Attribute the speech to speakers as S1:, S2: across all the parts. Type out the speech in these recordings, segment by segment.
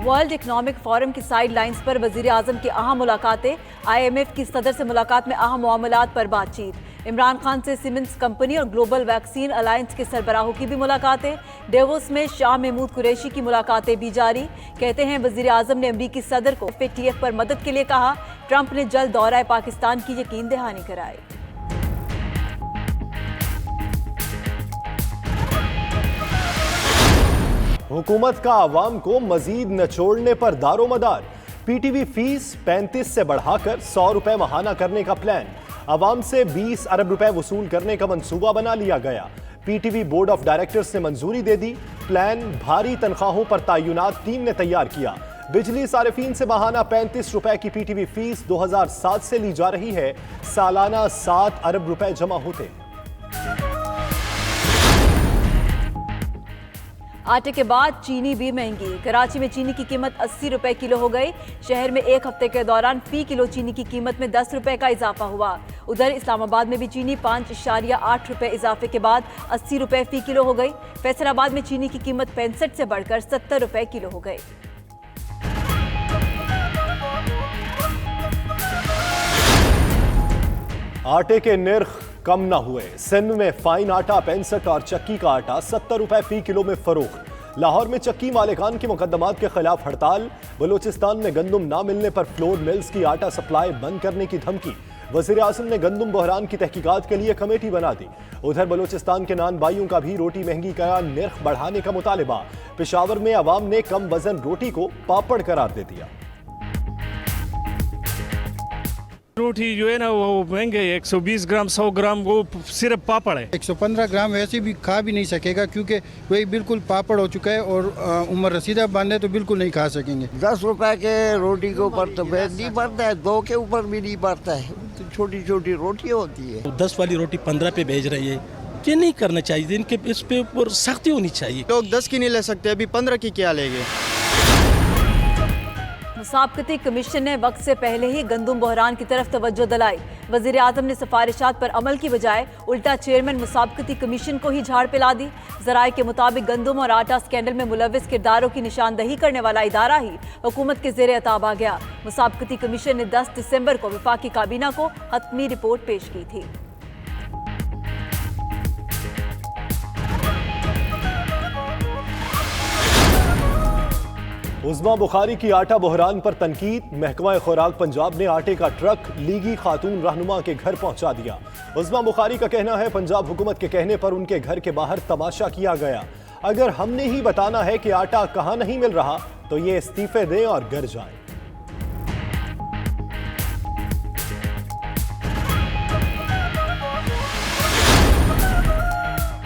S1: World economic forum की side lines पर वजीर आजम की अहम मुलाकातें, IMF की सदर से मुलाकात में अहम मामलात पर बातचीत, इमरान खान से सीमेंस कंपनी और ग्लोबल वैक्सीन अलायंस के सरबराहों की भी मुलाकातें, डेवोस में शाह महमूद कुरैशी की मुलाकातें भी जारी। कहते हैं वजीर आजम ने अमरीकी सदर को FATF पर मदद के लिए कहा, ट्रंप ने जल्द दौरा पाकिस्तान की यकीन दहानी कराई।
S2: हुकूमत का आवाम को मजीद निचोड़ने पर दारोमदार, PTV फीस 35 से बढ़ाकर 100 रुपए माहाना करने का प्लान, आवाम से 20 अरब रुपए वसूल करने का मंसूबा बना लिया गया। PTV बोर्ड ऑफ डायरेक्टर्स ने मंजूरी दे दी। प्लान भारी तनख्वाहों पर तय्युनात टीम ने तैयार किया। बिजली सारिफीन से माहाना 35 रुपए की PTV फीस 2007 से ली जा रही है। सालाना 7 अरब रुपए जमा होते।
S1: आटे के बाद चीनी भी महंगी, कराची में चीनी की कीमत 80 रुपए किलो हो गई। शहर में एक हफ्ते के दौरान फी किलो चीनी की कीमत में 10 रुपए का इजाफा हुआ। उधर इस्लामाबाद में भी चीनी 5.8 रुपए इजाफे के बाद 80 रुपए फी किलो हो गई। फैसलाबाद में चीनी की कीमत 65 से बढ़कर 70 रुपए किलो हो गई।
S2: आटे के निर्ख कम न हुए। सिंध में फाइन आटा 65 और चक्की का आटा 70 रुपए फी किलो में फरोख्त। लाहौर में चक्की मालिकान के मुकदमात के खिलाफ हड़ताल। बलूचिस्तान में गंदम ना मिलने पर फ्लोर मिल्स की आटा सप्लाई बंद करने की धमकी। वजीर आज़म ने गंदम बहरान की तहकीकात के लिए कमेटी बना दी। उधर बलूचिस्तान के नान भाइयों का भी रोटी महंगी का निर्ख बढ़ाने का मुतालिबा। पेशावर में अवाम ने कम वजन रोटी को पापड़ करार दे दिया।
S3: रोटी जो है ना वो महंगे, 120 ग्राम 100 ग्राम वो सिर्फ पापड़ है।
S4: 115 ग्राम वैसे भी खा भी नहीं सकेगा क्योंकि वही बिल्कुल पापड़ हो चुका है और उम्र रसीदा बांधे तो बिल्कुल नहीं खा सकेंगे।
S5: 10 रुपए के रोटी के ऊपर तो बैठ नहीं पड़ता है, 2 के ऊपर भी नहीं पड़ता है। तो छोटी छोटी रोटी होती है।
S6: 10 वाली रोटी 15 पे भेज रही है, ये नहीं करना चाहिए। इनके इस पे ऊपर सख्ती होनी चाहिए।
S4: लोग 10 की नहीं ले सकते, अभी 15 की क्या लेंगे।
S1: मुसाबकती कमीशन ने वक्त से पहले ही गंदम बहरान की तरफ तवज्जो दिलाई। वजीर आजम ने सिफारिशात पर अमल की बजाय उल्टा चेयरमैन मुसाबकती कमीशन को ही झाड़ पिला दी। जराये के मुताबिक गंदम और आटा स्कैंडल में मुलविस किरदारों की निशानदही करने वाला इदारा ही हुकूमत के जेर अताब आ गया। मुसाबकती कमीशन ने 10 दिसंबर को वफाकी काबीना को हतमी रिपोर्ट पेश की थी।
S2: उज़्मा बुखारी की आटा बहरान पर तनकीद। महकमा खुराक पंजाब ने आटे का ट्रक लीगी खातून रहनुमा के घर पहुंचा दिया। उज़्मा बुखारी का कहना है पंजाब हुकूमत के कहने पर उनके घर के बाहर तमाशा किया गया। अगर हमने ही बताना है कि आटा कहां नहीं मिल रहा तो ये इस्तीफे दें और घर जाएं।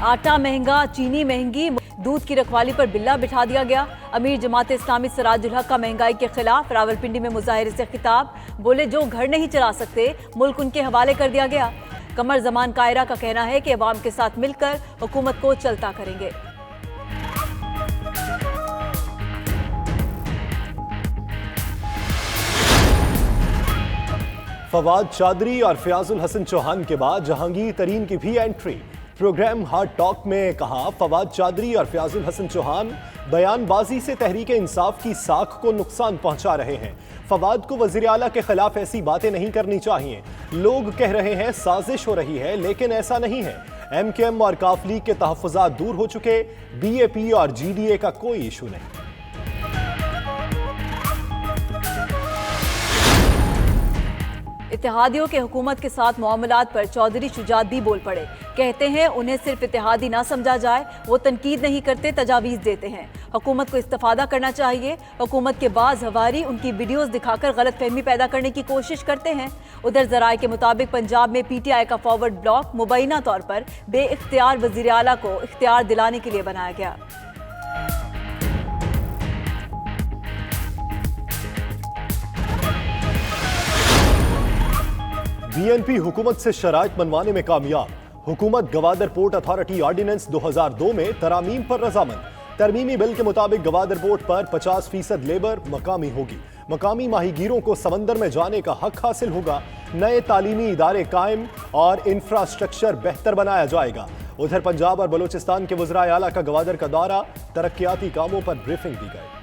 S1: आटा महंगा, चीनी महंगी, दूध की रखवाली पर बिल्ला बिठा दिया गया। अमीर जमात इस्लामी सिराजुल हक का महंगाई के खिलाफ रावलपिंडी में मुजाहिरे से खिताब। बोले जो घर नहीं चला सकते मुल्क उनके हवाले कर दिया गया। कमर जमान कायरा का कहना है कि अवाम के साथ मिलकर हुकूमत को चलता करेंगे।
S2: फवाद चौधरी और फयाजुल हसन चौहान के बाद जहांगीर तरीन की भी एंट्री। प्रोग्राम हार्ड टॉक में कहा फवाद चौधरी और फयाजुल हसन चौहान बयानबाजी से तहरीक इंसाफ की साख को नुकसान पहुंचा रहे हैं। फवाद को वजीर आला के खिलाफ ऐसी बातें नहीं करनी चाहिए। लोग कह रहे हैं साजिश हो रही है, लेकिन ऐसा नहीं है। MKM और काफ लीग के तहफ़्फ़ुज़ात दूर हो चुके। BAP और GDA का कोई इशू नहीं।
S1: इत्तेहादियों के हुकूमत के साथ मामलात पर चौधरी शुजात भी बोल पड़े। कहते हैं उन्हें सिर्फ इत्तेहादी ना समझा जाए, वो तनकीद नहीं करते, तजावीज़ देते हैं। हुकूमत को इस्तिफादा करना चाहिए। हुकूमत के बाज़ हवारी उनकी वीडियोस दिखाकर गलत फहमी पैदा करने की कोशिश करते हैं। उधर ज़राए के मुताबिक पंजाब में PTI का फॉरवर्ड ब्लॉक मुबैना तौर पर बेइख्तियार वज़ीर आला को इख्तियार दिलाने के लिए बनाया गया।
S2: BNP हुकूमत से शराइत मनवाने में कामयाब। हुकूमत गवादर पोर्ट अथॉरिटी ऑर्डिनेंस 2002 में तरामीम पर रजामंद। तरमीमी बिल के मुताबिक गवादर पोर्ट पर 50% लेबर मकामी होगी। मकामी माहीगीरों को समंदर में जाने का हक हासिल होगा। नए तालीमी इदारे कायम और इंफ्रास्ट्रक्चर बेहतर बनाया जाएगा। उधर पंजाब और बलूचिस्तान के वज़राए आला का गवादर का दौरा, तरक्याती कामों पर ब्रीफिंग दी गई।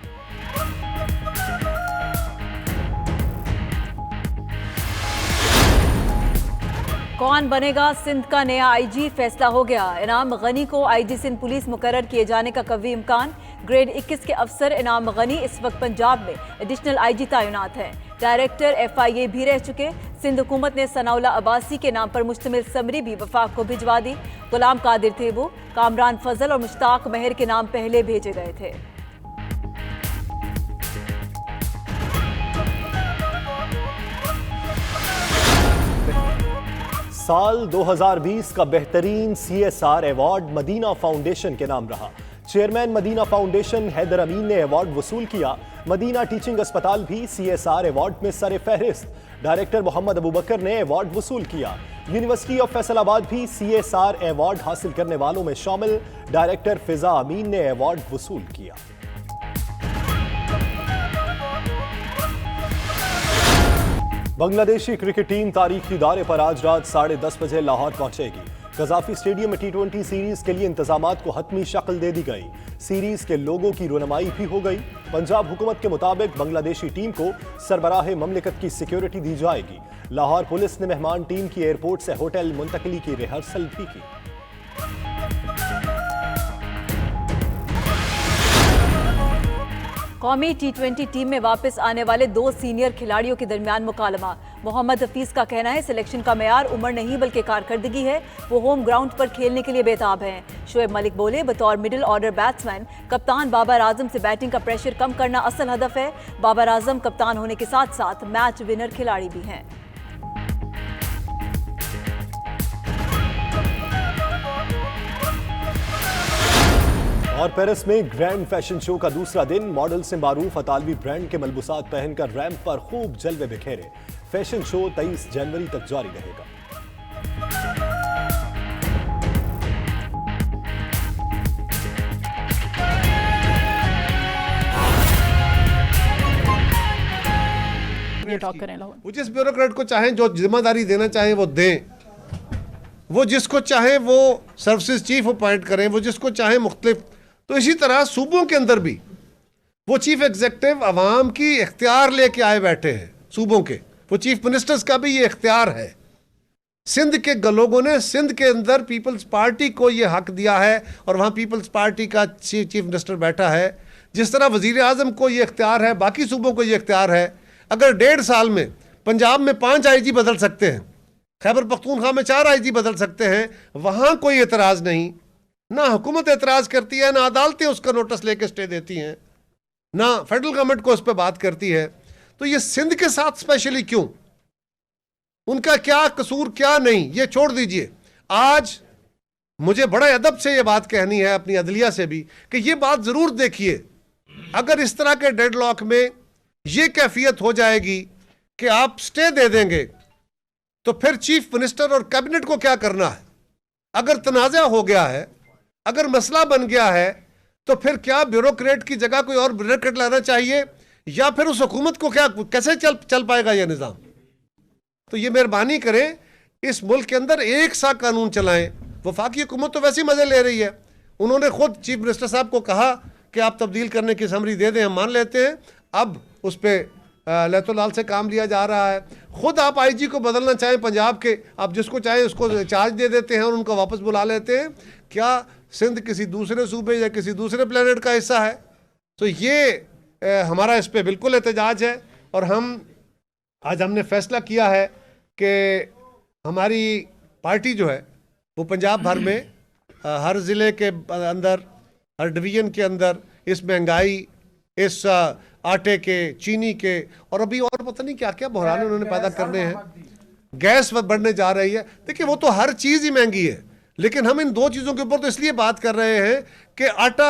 S1: कौन बनेगा सिंध का नया आईजी? फैसला हो गया। इनाम गनी को आईजी सिंध पुलिस मुकर्रर किए जाने का कवी इम्कान। ग्रेड 21 के अफसर इनाम गनी इस वक्त पंजाब में एडिशनल आईजी तैनात हैं। डायरेक्टर FIA भी रह चुके। सिंध हुकूमत ने सनाउल्ला अब्बासी के नाम पर मुश्तमिल समरी भी वफाक को भिजवा दी। गुलाम कादिर थे वो, कामरान फजल और मुश्ताक महर के नाम पहले भेजे गए थे।
S2: साल 2020 का बेहतरीन CSR अवार्ड मदीना फाउंडेशन के नाम रहा। चेयरमैन मदीना फाउंडेशन हैदर अमीन ने अवार्ड वसूल किया। मदीना टीचिंग अस्पताल भी CSR अवार्ड में सरे फहरिस्त। डायरेक्टर मोहम्मद अबू बकर ने अवार्ड वसूल किया। यूनिवर्सिटी ऑफ फैसलाबाद भी CSR अवार्ड हासिल करने वालों में शामिल। डायरेक्टर फिजा अमीन ने अवार्ड वसूल किया। बांग्लादेशी क्रिकेट टीम तारीखी दौरे पर आज रात 10:30 बजे लाहौर पहुंचेगी। कजाफी स्टेडियम में T20 सीरीज के लिए इंतजामात को हतमी शक्ल दे दी गई। सीरीज के लोगों की रोनमाई भी हो गई। पंजाब हुकूमत के मुताबिक बांग्लादेशी टीम को सरबराह ममलिकत की सिक्योरिटी दी जाएगी। लाहौर पुलिस ने मेहमान टीम की एयरपोर्ट से होटल मुंतकली की रिहर्सल भी की।
S1: कौमी T20 टीम में वापस आने वाले 2 सीनियर खिलाड़ियों के दरमियान मुकालमा। मोहम्मद हफीज का कहना है सिलेक्शन का मेयार उम्र नहीं बल्कि कारकर्दगी है। वो होम ग्राउंड पर खेलने के लिए बेताब हैं। शोएब मलिक बोले, बतौर मिडिल ऑर्डर बैट्समैन कप्तान बाबर आजम से बैटिंग का प्रेशर कम करना असल हदफ है। बाबर आजम कप्तान होने के साथ साथ मैच विनर खिलाड़ी भी हैं।
S2: और पेरिस में ग्रैंड फैशन शो का दूसरा दिन मॉडल से मारूफ अतालवी ब्रांड के मलबूसात पहनकर रैंप पर खूब जलवे बिखेरे। फैशन शो 23 जनवरी तक जारी रहेगा।
S7: वो जिस ब्यूरोक्रेट को चाहें जो जिम्मेदारी देना चाहें वो दें, वो जिसको चाहे वो सर्विसेज चीफ अपॉइंट करें, वो जिसको चाहे मुख्तलिफ। तो इसी तरह सूबों के अंदर भी वो चीफ एग्जीक्यूटिव अवाम की इख्तियार लेके आए बैठे हैं। सूबों के वो चीफ मिनिस्टर्स का भी ये इख्तियार है। सिंध के लोगों ने सिंध के अंदर पीपल्स पार्टी को ये हक दिया है और वहाँ पीपल्स पार्टी का चीफ मिनिस्टर बैठा है। जिस तरह वजीर आजम को ये इख्तियार है, बाकी सूबों को ये इख्तियार है। अगर 1.5 साल में पंजाब में 5 IG बदल सकते हैं, खैबर पख्तूनख्वा में 4 IG बदल सकते हैं, वहाँ कोई एतराज़ नहीं। ना हुकूमत एतराज़ करती है, ना अदालतें उसका नोटिस लेके स्टे देती हैं, ना फेडरल गवर्नमेंट को उस पर बात करती है। तो ये सिंध के साथ स्पेशली क्यों, उनका क्या कसूर क्या नहीं, ये छोड़ दीजिए। आज मुझे बड़े अदब से ये बात कहनी है अपनी अदलिया से भी कि ये बात ज़रूर देखिए, अगर इस तरह के डेडलॉक में ये कैफियत हो जाएगी कि आप स्टे दे देंगे तो फिर चीफ मिनिस्टर और कैबिनेट को क्या करना है। अगर तनाज़ा हो गया है, अगर मसला बन गया है, तो फिर क्या ब्यूरोक्रेट की जगह कोई और ब्यूरोक्रेट लाना चाहिए, या फिर उस हुकूमत को क्या कैसे चल पाएगा यह निज़ाम। तो ये मेहरबानी करें, इस मुल्क के अंदर एक सा कानून चलाएं। वफाकी हुकूमत तो वैसे ही मज़े ले रही है। उन्होंने खुद चीफ मिनिस्टर साहब को कहा कि आप तब्दील करने की समरी दे दें, हम मान लेते हैं। अब उस पर लैतुलाल से काम लिया जा रहा है। खुद आप IG को बदलना चाहें पंजाब के, आप जिसको चाहें उसको चार्ज दे देते हैं और उनको वापस बुला लेते हैं। क्या सिंध किसी दूसरे सूबे या किसी दूसरे प्लेनेट का हिस्सा है? तो ये हमारा इस पर बिल्कुल एहतजाज है। और आज हमने फैसला किया है कि हमारी पार्टी जो है वो पंजाब भर में हर ज़िले के अंदर, हर डिवीज़न के अंदर इस महंगाई, इस आटे के, चीनी के, और अभी और पता नहीं क्या क्या बहरान उन्होंने पैदा करने हैं। गैस बढ़ने जा रही है। देखिए वो तो हर चीज़ ही महंगी है, लेकिन हम इन 2 चीज़ों के ऊपर तो इसलिए बात कर रहे हैं कि आटा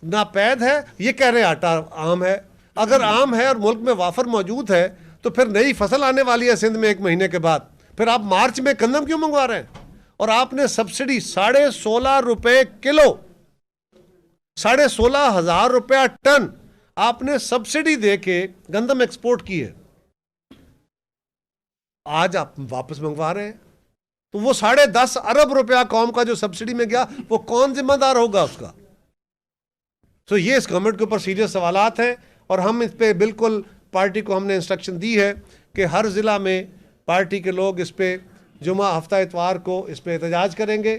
S7: नापैद है, ये कह रहे हैं आटा आम है। अगर आम है और मुल्क में वाफर मौजूद है तो फिर नई फसल आने वाली है सिंध में 1 महीने के बाद। फिर आप मार्च में गंदम क्यों मंगवा रहे हैं? और आपने सब्सिडी 16.5 रुपये किलो, 16,500 रुपया टन आपने सब्सिडी दे के गंदम एक्सपोर्ट की है। आज आप वापस मंगवा रहे हैं। तो वो 10.5 अरब रुपया कौम का जो सब्सिडी में गया, वो कौन जिम्मेदार होगा उसका? तो ये इस गवर्नमेंट के ऊपर सीरियस सवालात हैं और हम इस पे बिल्कुल पार्टी को हमने इंस्ट्रक्शन दी है कि हर ज़िला में पार्टी के लोग इस पे जुमा हफ्ता इतवार को इस पर एहतजाज करेंगे।